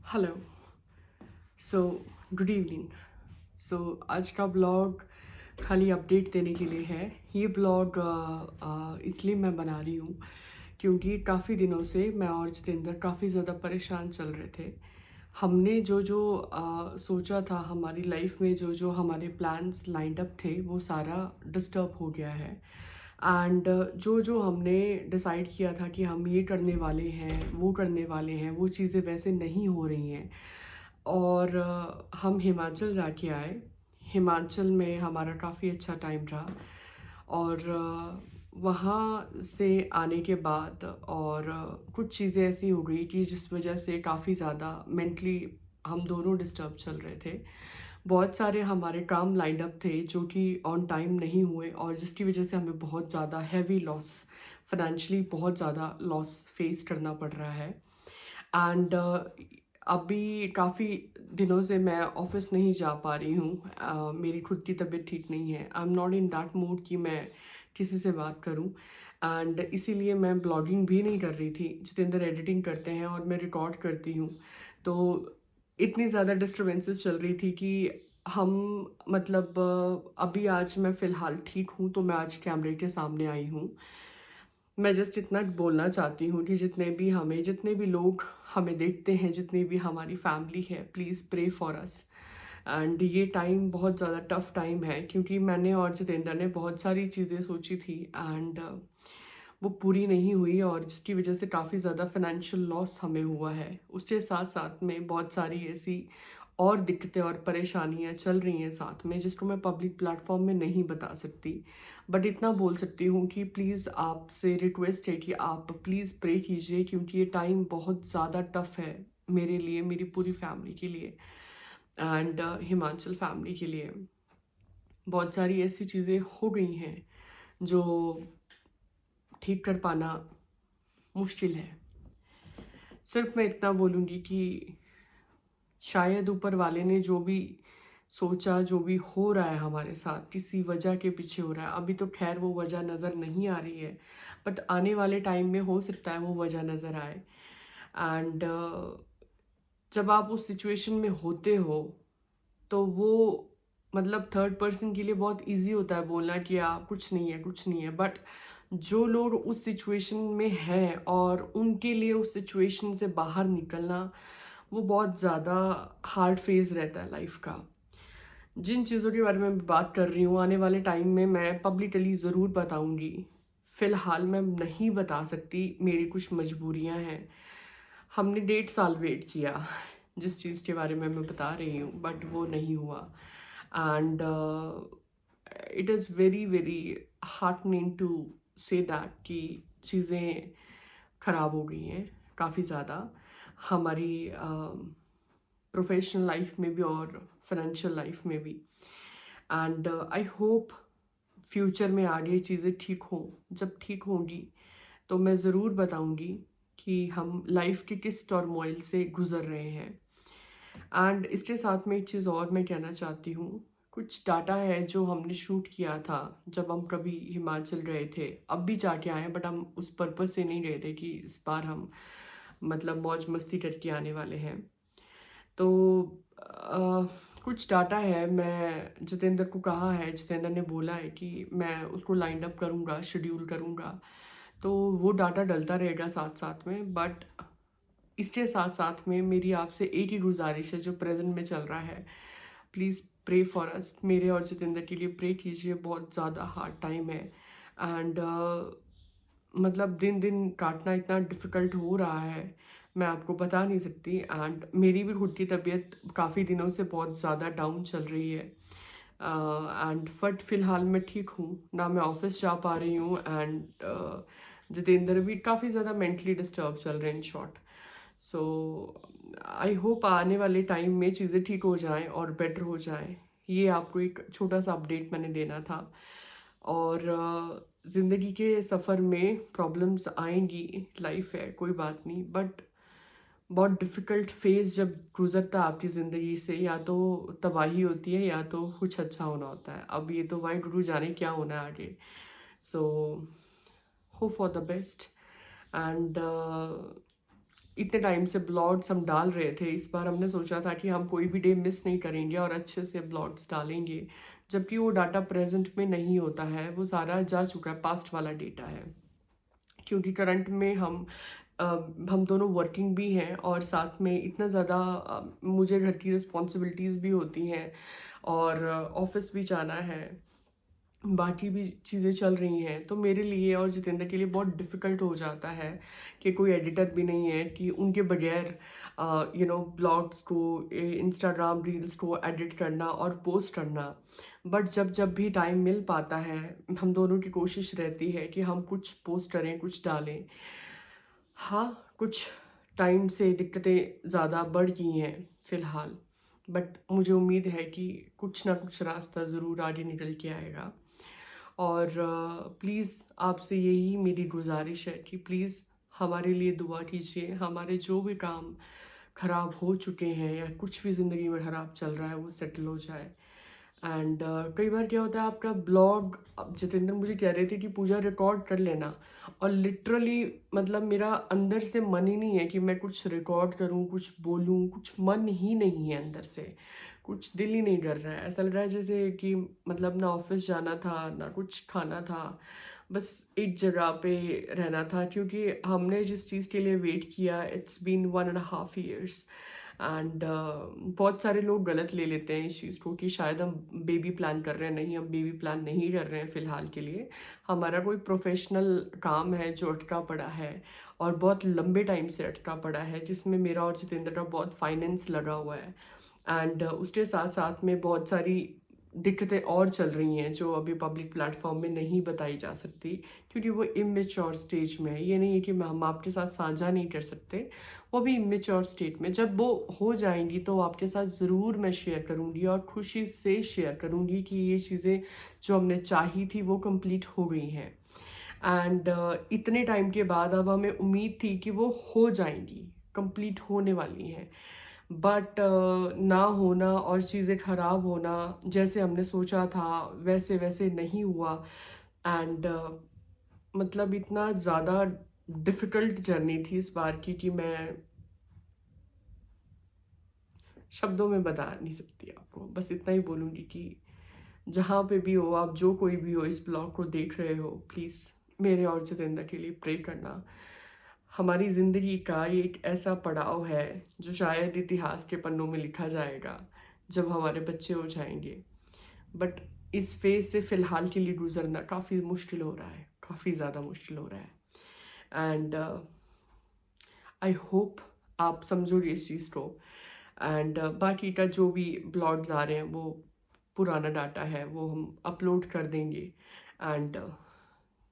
Hello. So good evening. So आज का blog खाली अपडेट देने के लिए है। ये ब्लॉग इसलिए मैं बना रही हूँ क्योंकि काफ़ी दिनों से मैं और जितेंद्र काफ़ी ज़्यादा परेशान चल रहे थे। हमने जो जो सोचा था हमारी लाइफ में, जो जो हमारे प्लान्स लाइंड अप थे, वो सारा डिस्टर्ब हो गया है। एंड जो जो हमने डिसाइड किया था कि हम ये करने वाले हैं, वो करने वाले हैं, वो चीज़ें वैसे नहीं हो रही हैं। और हम हिमाचल जाके आए। हिमाचल में हमारा काफ़ी अच्छा टाइम रहा। और वहाँ से आने के बाद और कुछ चीज़ें ऐसी हो गई कि जिस वजह से काफ़ी ज़्यादा मेंटली हम दोनों डिस्टर्ब चल रहे थे। बहुत सारे हमारे काम लाइंड अप थे जो कि ऑन टाइम नहीं हुए, और जिसकी वजह से हमें बहुत ज़्यादा हैवी लॉस, फाइनेंशियली बहुत ज़्यादा लॉस फेस करना पड़ रहा है। एंड अभी काफ़ी दिनों से मैं ऑफिस नहीं जा पा रही हूँ। मेरी खुद की तबीयत ठीक नहीं है। I am not in that mood कि मैं किसी से बात करूँ। एंड इसीलिए मैं ब्लॉगिंग भी नहीं कर रही थी। जितेंद्र एडिटिंग करते हैं और मैं रिकॉर्ड करती हूँ। तो इतनी ज़्यादा डिस्टर्बेंसेस चल रही थी कि हम मतलब अभी आज मैं फ़िलहाल ठीक हूँ, तो मैं आज कैमरे के सामने आई हूँ। मैं जस्ट इतना बोलना चाहती हूँ कि जितने भी लोग हमें देखते हैं, जितनी भी हमारी फैमिली है, please pray for us. And ये टाइम बहुत ज़्यादा टफ टाइम है क्योंकि मैंने और जितेंद्र ने बहुत सारी चीज़ें सोची थी। एंड वो पूरी नहीं हुई, और जिसकी वजह से काफ़ी ज़्यादा फाइनेंशियल लॉस हमें हुआ है। उसके साथ साथ में बहुत सारी ऐसी और दिक्कतें और परेशानियां चल रही हैं साथ में, जिसको मैं पब्लिक प्लेटफॉर्म में नहीं बता सकती। बट इतना बोल सकती हूँ कि प्लीज़ आपसे रिक्वेस्ट है कि आप प्लीज़ प्रे कीजिए, क्योंकि ये टाइम बहुत ज़्यादा टफ है मेरे लिए, मेरी पूरी फैमिली के लिए, एंड हिमाचल फैमिली के लिए। बहुत सारी ऐसी चीज़ें हो गई हैं जो ठीक कर पाना मुश्किल है। सिर्फ मैं इतना बोलूँगी कि शायद ऊपर वाले ने जो भी सोचा, जो भी हो रहा है हमारे साथ, किसी वजह के पीछे हो रहा है। अभी तो खैर वो वजह नज़र नहीं आ रही है, बट आने वाले टाइम में हो सकता है वो वजह नज़र आए। एंड जब आप उस सिचुएशन में होते हो तो वो मतलब थर्ड पर्सन के लिए बहुत इजी होता है बोलना कि कुछ नहीं है, कुछ नहीं है। बट जो लोग उस सिचुएशन में हैं और उनके लिए उस सिचुएशन से बाहर निकलना, वो बहुत ज़्यादा हार्ड फेज रहता है लाइफ का। जिन चीज़ों के बारे में मैं बात कर रही हूँ, आने वाले टाइम में मैं पब्लिकली ज़रूर बताऊँगी। फ़िलहाल मैं नहीं बता सकती, मेरी कुछ मजबूरियाँ हैं। हमने 1.5 साल वेट किया जिस चीज़ के बारे में मैं बता रही हूँ, बट वो नहीं हुआ। And it is very very heartening to say that कि चीज़ें ख़राब हो गई हैं काफ़ी ज़्यादा, हमारी प्रोफेशनल लाइफ में भी और फाइनेंशियल लाइफ में भी। एंड आई होप फ्यूचर में आगे चीज़ें ठीक हों। जब ठीक होंगी तो मैं ज़रूर बताऊंगी कि हम लाइफ के किस टर्मोइल से गुज़र रहे हैं। एंड इसके साथ में एक चीज़ और मैं कहना चाहती हूँ। कुछ डाटा है जो हमने शूट किया था जब हम कभी हिमाचल गए थे, अब भी जाके आए, बट हम उस पर्पज़ से नहीं गए थे कि इस बार हम मतलब मौज मस्ती करके आने वाले हैं। तो कुछ डाटा है, मैं जितेंद्र को कहा है, जितेंद्र ने बोला है कि मैं उसको लाइन अप करूँगा, शेड्यूल करूँगा, तो वो डाटा डलता रहेगा साथ साथ में। बट इसके साथ साथ में मेरी आपसे एक ही गुजारिश है जो प्रेजेंट में चल रहा है, प्लीज़ प्रे फॉर अस। मेरे और जितेंद्र के लिए प्रे कीजिए, बहुत ज़्यादा हार्ड टाइम है। एंड मतलब दिन दिन काटना इतना डिफ़िकल्ट हो रहा है, मैं आपको बता नहीं सकती। एंड मेरी भी खुद की तबीयत काफ़ी दिनों से बहुत ज़्यादा डाउन चल रही है। एंड बट फ़िलहाल मैं ठीक हूँ ना, मैं ऑफिस जा पा रही हूँ। एंड जितेंद्र भी काफ़ी ज़्यादा मेंटली डिस्टर्ब चल रहे हैं in short. So I hope आने वाले टाइम में चीज़ें ठीक हो जाएं और बेटर हो जाएं। ये आपको एक छोटा सा अपडेट मैंने देना था। और ज़िंदगी के सफ़र में प्रॉब्लम्स आएंगी, लाइफ है, कोई बात नहीं। बट बहुत डिफ़िकल्ट फेज़ जब गुजरता है आपकी ज़िंदगी से, या तो तबाही होती है या तो कुछ अच्छा होना होता है। अब ये तो वाहे गुरु जाने क्या होना है आगे। So hope for the best. And इतने टाइम से ब्लॉग्स हम डाल रहे थे, इस बार हमने सोचा था कि हम कोई भी डे मिस नहीं करेंगे और अच्छे से ब्लॉग्स डालेंगे, जबकि वो डाटा प्रेजेंट में नहीं होता है, वो सारा जा चुका है, पास्ट वाला डेटा है। क्योंकि करंट में हम दोनों वर्किंग भी हैं और साथ में इतना ज़्यादा मुझे घर की रिस्पॉन्सिबिलिटीज़ भी होती हैं और ऑफिस भी जाना है, बाकी भी चीज़ें चल रही हैं, तो मेरे लिए और जितेंद्र के लिए बहुत डिफ़िकल्ट हो जाता है कि कोई एडिटर भी नहीं है कि उनके बगैर ब्लॉग्स को, इंस्टाग्राम रील्स को एडिट करना और पोस्ट करना। बट जब भी टाइम मिल पाता है, हम दोनों की कोशिश रहती है कि हम कुछ पोस्ट करें, कुछ डालें। हाँ, कुछ टाइम से दिक्कतें ज़्यादा बढ़ गई हैं फ़िलहाल, बट मुझे उम्मीद है कि कुछ ना कुछ रास्ता ज़रूर आगे निकल के आएगा। और प्लीज़ आपसे यही मेरी गुजारिश है कि प्लीज़ हमारे लिए दुआ कीजिए, हमारे जो भी काम ख़राब हो चुके हैं या कुछ भी ज़िंदगी में ख़राब चल रहा है वो सेटल हो जाए। एंड कई बार क्या होता है, आपका ब्लॉग, अब जितेंद्र मुझे कह रहे थे कि पूजा रिकॉर्ड कर लेना, और लिटरली मतलब मेरा अंदर से मन ही नहीं है कि मैं कुछ रिकॉर्ड करूं, कुछ बोलूं, कुछ मन ही नहीं है अंदर से, कुछ दिल ही नहीं कर रहा है। ऐसा लग रहा है जैसे कि मतलब ना ऑफिस जाना था, ना कुछ खाना था, बस एक जगह पे रहना था, क्योंकि हमने जिस चीज़ के लिए वेट किया, इट्स बीन 1.5 years। एंड बहुत सारे लोग गलत ले लेते हैं इस चीज़ को कि शायद हम बेबी प्लान कर रहे हैं। नहीं, हम बेबी प्लान नहीं कर रहे हैं फ़िलहाल के लिए। हमारा कोई प्रोफेशनल काम है जो अटका पड़ा है और बहुत लंबे टाइम से अटका पड़ा है, जिसमें मेरा और जितेंद्र का बहुत फाइनेंस लगा हुआ है। एंड उसके साथ साथ में बहुत सारी दिक्कतें और चल रही हैं जो अभी पब्लिक प्लेटफॉर्म में नहीं बताई जा सकती, क्योंकि वो इमेच्योर स्टेज में है। ये नहीं है कि हम आपके साथ साझा नहीं कर सकते, वो भी इमेच्योर स्टेट में। जब वो हो जाएंगी तो आपके साथ ज़रूर मैं शेयर करूँगी और खुशी से शेयर करूँगी कि ये चीज़ें जो हमने चाही थी वो कंप्लीट हो गई हैं। एंड इतने टाइम के बाद अब हमें उम्मीद थी कि वो हो जाएंगी, कंप्लीट होने वाली हैं, बट ना होना और चीज़ें ख़राब होना, जैसे हमने सोचा था वैसे वैसे नहीं हुआ। एंड मतलब इतना ज़्यादा डिफ़िकल्ट जर्नी थी इस बार की कि मैं शब्दों में बता नहीं सकती आपको। बस इतना ही बोलूँगी कि जहाँ पे भी हो आप, जो कोई भी हो इस ब्लॉग को देख रहे हो, प्लीज़ मेरे और जितेंद्र के लिए प्रे करना। हमारी ज़िंदगी का ये एक ऐसा पड़ाव है जो शायद इतिहास के पन्नों में लिखा जाएगा जब हमारे बच्चे हो जाएंगे। बट इस फेज से फ़िलहाल के लिए गुजरना काफ़ी मुश्किल हो रहा है, काफ़ी ज़्यादा मुश्किल हो रहा है। एंड आई होप आप समझोगे इस चीज़ को। एंड बाकी का जो भी ब्लॉग्स आ रहे हैं वो पुराना डाटा है, वो हम अपलोड कर देंगे। And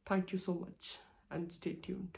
thank you so much and stay tuned.